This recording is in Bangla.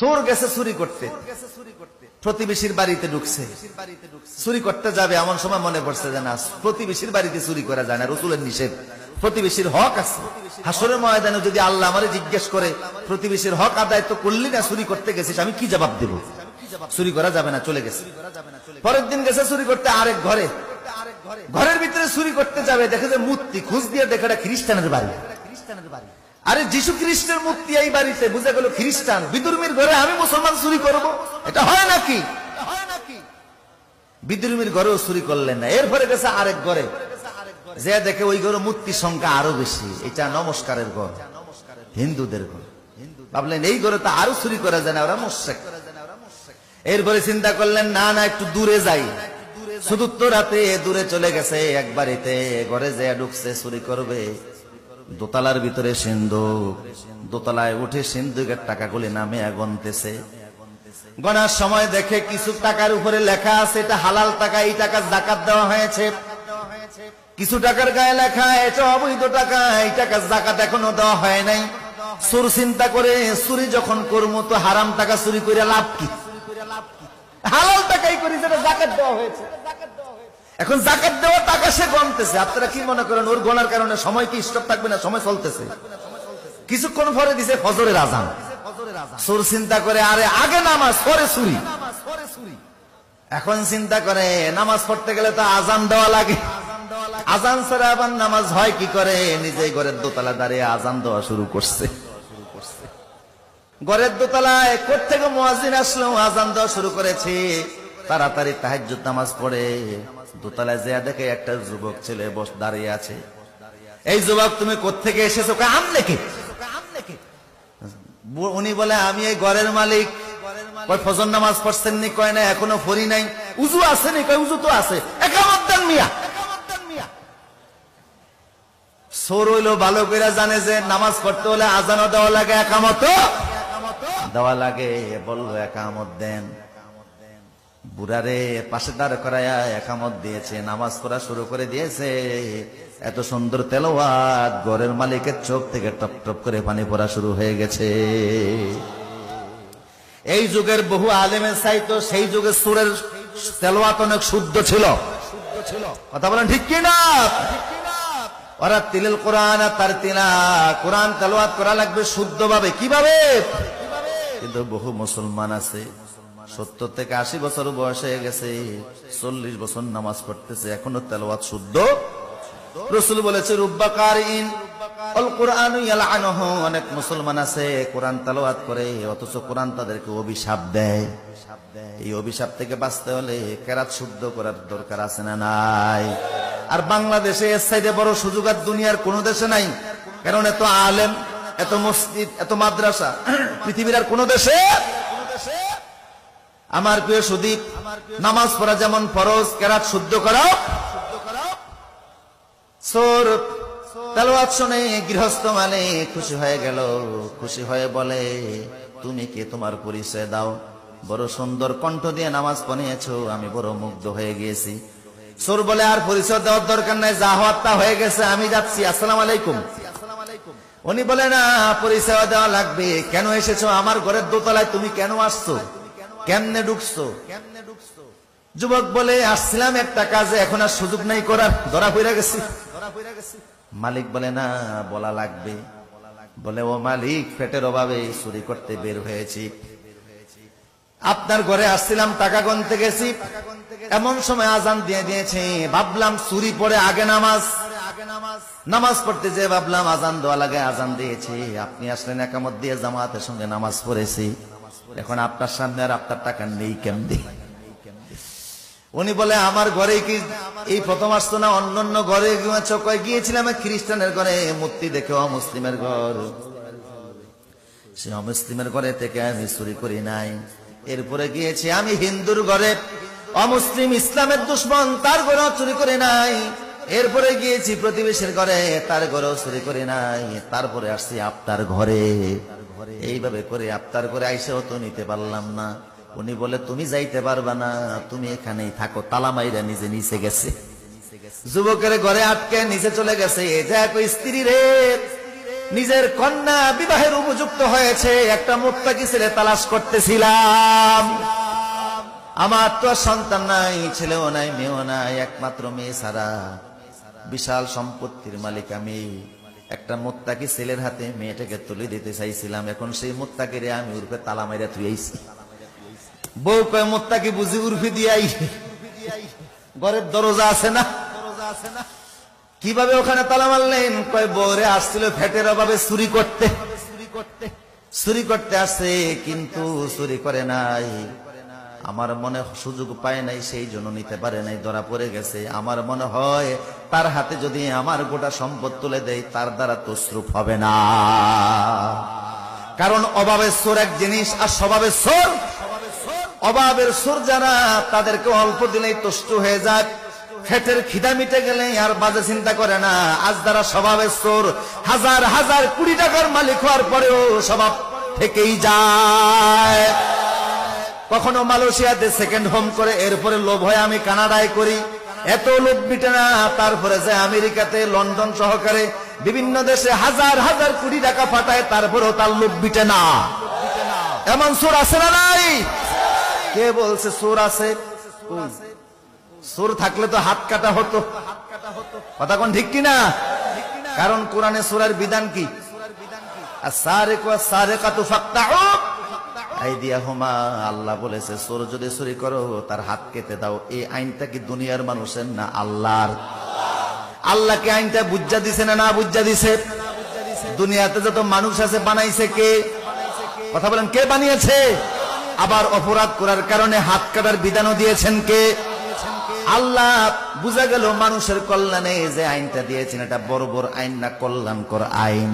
চোর গেছে চুরি করতে, প্রতিবেশীর বাড়িতে ঢুকছে, চুরি করতে যাবে, এমন সময় মনে পড়ছে যে না, প্রতিবেশীর বাড়িতে চুরি করা যায় না, রাসূলের নিষেধ, প্রতিবেশীর হক আছে। হাসরের ময়দানে যদি আল্লাহ আমারে জিজ্ঞেস করে প্রতিবেশীর হক আদায় তো করলি না, চুরি করতে গেছিস, আমি কি জবাব দেব? চুরি করা যাবে না, চলে গেছে। পরের দিন গেছে চুরি করতে আরেক ঘরে, ঘরের ভিতরে চুরি করতে যাবে, দেখে যে মূর্তি, খোঁজ দিয়ে দেখে এটা খ্রিস্টানের বাড়ি। আরে যিশু খ্রিস্টের মূর্তি এই বাড়িতে, বুঝে গেল খ্রিস্টান। বিদুর্মীর ঘরে আমি মুসলমান চুরি করব, এটা হয় নাকি? বিদুর্মীর ঘরেও চুরি করলেন না। এরপরে গেছে আরেক ঘরে, যে দেখে ওই ঘরে মূর্তির সংখ্যা আরো বেশি, এটা নমস্কারের ঘর, হিন্দুদের ঘর। ভাবলেন এই ঘরে তো আরো চুরি করা যায় না, ওরা মুশরিক। এরপরে চিন্তা করলেন না না, একটু দূরে যাই। চতুর্থ রাতে দূরে চলে গেছে এক বাড়িতে, ঘরে যে ঢুকছে চুরি করবে। দোতলার ভিতরে সিন্ধুক, দোতলায় উঠে সিন্ধুকের টাকাগুলি নামে গণতেছে। গণার সময় দেখে কিছু টাকার উপরে লেখা আছে এটা হালাল টাকা, এই টাকা যাকাত দেওয়া হয়েছে। কিছু টাকার গায়ে লেখা এটা অবৈধ টাকা, এই টাকা যাকাত এখনো দেওয়া হয় নাই। চোর চিন্তা করে চুরি যখন করবো তো হারাম টাকা চুরি করে লাভ কি? হালাল টাকাই করি যেটা যাকাত দেওয়া হয়েছে। এখন যাকাত দেওয়া টাকা সে গণতেছে। আপনারা কি মনে করেন ওর গণার কারণে সময় কি স্টপ থাকবে না? সময় চলতেছে। কিছুক্ষণ পরে দিছে ফজরের আজান। চোর চিন্তা করে আরে আগে নামাজ পরে চুরি। এখন চিন্তা করে নামাজ পড়তে গেলে তো আজান দেওয়া লাগে, আজান ছাড়া আবার নামাজ হয় কি করে? নিজেই ঘরের দোতলা দাঁড়িয়ে আজান দেওয়া শুরু করছে। ঘরের দোতলায় কোত্থেকে মুয়াজ্জিন আসলো, আজান দেওয়া শুরু করেছে। তাড়াতাড়ি তাহাজ্জুদ নামাজ পড়ে দোতলায় যেয়ে দেখে একটা যুবক ছেলে দাঁড়িয়ে আছে। এই যুবক তুমি কোত্থেকে এসেছো? আমনে কে? উনি বলে আমি এই ঘরের মালিক। ফজর নামাজ পড়ছেন নি? কয় না এখনো পড়ি নাই। উজু আছে নি? কয় উজু তো আছে। একামত দেন মিয়া। চোর হইলো ভালো করে জানে যে নামাজ পড়তে হলে আজানও দেওয়া লাগে, একামতও দেওয়া লাগে। বললো একামত দেন। বুড়ারে পাশে দাঁড় করায়া একামত দিয়েছে, নামাজ পড়া শুরু করে দিয়েছে। এত সুন্দর তেলাওয়াত, ঘরের মালিকের চোখ থেকে টপ টপ করে পানি পড়া শুরু হয়ে গেছে। এই যুগের বহু আলেমের চাইতো সেই যুগের সুরের তেলাওয়াত অনেক শুদ্ধ ছিল। কথা বলেন ঠিক কি না? ওরা তিলেল কোরআন তারতিলা, কোরআন তেলাওয়াত করা লাগবে শুদ্ধভাবে। কিভাবে? কিন্তু বহু মুসলমান আছে 70 থেকে 80 বছর বয়স হয়ে গেছে, 40 বছর নামাজ পড়তেছে, এখনো তেলাওয়াত শুদ্ধ। রাসূল বলেছে রুব্বা কারিন আল কুরআন ইয়ালআনুহু, অনেক মুসলমান আছে কোরআন তেলাওয়াত করে অথচ কোরআন তাদেরকে অভিশাপ দেয়। এই অভিশাপ থেকে বাঁচতে হলে কেরাত শুদ্ধ করার দরকার আছে না নাই? আর বাংলাদেশে এর চাইতে বড় সুযোগ আর দুনিয়ার কোন দেশে নাই। কারণ এত আলেম, এত মসজিদ, এত মাদ্রাসা পৃথিবীর আর কোন দেশে। আমার প্রিয় সুদীপ, নামাজ পড়া যেমন ফরজ, কেরাত শুদ্ধ করাও। চোর তেলাওয়াত শুনে গৃহস্থ মানে খুশি হয়ে গেল, খুশি হয়ে বলে তুমি কে, তোমার পরিচয় দাও। বড় সুন্দর কণ্ঠ দিয়ে নামাজ পড়িয়েছো, আমি বড় মুগ্ধ হয়ে গিয়েছি। চোর বলে আর পরিচয় দেওয়ার দরকার নাই, যা হওয়ার তা হয়ে গেছে, আমি যাচ্ছি, আসসালামু আলাইকুম। উনি বলে না, পরিচয় দেওয়া লাগবে। কেন এসেছো আমার ঘরের দোতলায়? তুমি কেন আসছো? কেমনে ঢুকছো? যুবক বলে আসছিলাম একটা কাজে, এখন আর সুযোগ নাই করার, ধরা পড়ে গেছি। মালিক বলে না, বলা লাগবে। বলে ও মালিক, পেটের অভাবে চুরি করতে বের হয়েছি, আপনার ঘরে আসছিলাম, টাকা গুনতে গেছি, এমন সময় আজান দিয়ে দিয়েছে। ভাবলাম চুরি পড়ে আগে নামাজ পড়তে যে ভাবলাম আজান দেওয়া লাগে, আজান দিয়েছে। আপনি আসলেন, একামত দিয়ে জামাতের সঙ্গে নামাজ পড়েছি। এখন আপনার সামনে আর আপনার টাকা নেই কেমনে? উনি বলে আমার ঘরে কি এই প্রথম আসতো না? অন্যান্য ঘরে গিয়েছিলাম, খ্রিস্টানের ঘরে মূর্তি দেখে অমুসলিমের ঘর, সে অমুসলিমের ঘরে থেকে আমি চুরি করি নাই। এরপরে গিয়েছি আমি হিন্দুর ঘরে, অমুসলিম ইসলামের দুশ্মন, তার ঘরেও চুরি করি নাই। এরপরে গিয়েছি প্রতিবেশীর ঘরে, তার ঘরেও চুরি করি নাই। তারপরে আসছি আপনার ঘরে। এইভাবে করে আপনার ঘরে আইসেও তো নিতে পারলাম না। উনি বলে তুমি যাইতে পারবা না, তুমি এখানেই থাকো। তালা মাইরা নিজে নিচে গেছে, যুবকের ঘরে আটকে নিচে চলে গেছে। স্ত্রী রে, নিজের কন্যা বিবাহের উপযুক্ত হয়েছে, একটা মুত্তাকি ছেলে তালাশ করতেছিলাম। আমার তো আর সন্তান নাই, ছেলেও নাই, মেয়েও নাই, একমাত্র মেয়ে ছাড়া। বিশাল সম্পত্তির মালিক আমি। একটা মুত্তাকি ছেলের হাতে মেয়েটাকে তুলে দিতে চাইছিলাম। এখন সেই মুত্তাকিরে আমি উর্ফে তালা মাইরা থুইছি। বউ কয় মুত্তাকি বুঝি উর্ফি দিয়াই, ঘরের দরজা আছে না? কিভাবে ওখানে তালা মারলেন? কয় বউরে আসছিল ফ্যাটের অভাবে চুরি করতে। চুরি করতে আসছে, কিন্তু চুরি করে নাই। আমার মনে সুযোগ পায় নাই, সেই জন্য নিতে পারে নাই, ধরা পড়ে গেছে। আমার মনে হয় তার হাতে যদি আমার গোটা সম্পদ তুলে দেয়, তার দ্বারা তসরুফ হবে না। কারণ অভাবের চোর এক জিনিস, আর স্বভাবের চোর। অভাবের চোর যারা, তাদেরকে অল্প দিলেই তুষ্ট হয়ে যায়। পেটের খিদা মিটে গেলে আর বাজে চিন্তা করে না। আজ যারা স্বভাবের চোর, হাজার হাজার কোটি টাকার মালিক হওয়ার পরেও স্বভাব থেকেই যায়। কখনো মালয়েশিয়াতে সেকেন্ড হোম করে, এরপরে লোভ হয় আমি কানাডায় করি। এত লোভ মিটে না, তারপরে যে আমেরিকাতে, লন্ডন সহকারে বিভিন্ন দেশে হাজার হাজার কোটি টাকা পাঠায়, তারপরেও তার লোভ মিটে না। এমন চোর আছে না নাই? কে বলছে চোর আছে? চোর থাকলে তো হাত কাটা হতো। কথা কোন ঠিক কিনা? কারণ কোরআনে চোরের বিধান কি? আস-সারিকু ওয়াস-সারিকাতু ফাকতাউ আইদিয়াহুমা। আল্লাহ বলেছে চোর যদি চুরি করো তার হাত কেটে দাও। এই আইনটা কি দুনিয়ার মানুষের না আল্লাহর? আল্লাহকে আইনটা বুঝা দিছে না? না বুঝা দিছে? দুনিয়াতে যত মানুষ আছে বানাইছে কে? কথা বলেন, কে বানিয়েছে? আবার অপরাধ করার কারণে হাত কাটার বিধানও দিয়েছেন কে? আল্লাহ। বুঝা গেল মানুষের কল্যাণে যে আইনটা দিয়েছেন, এটা বর্বর আইন না কল্যাণকর আইন?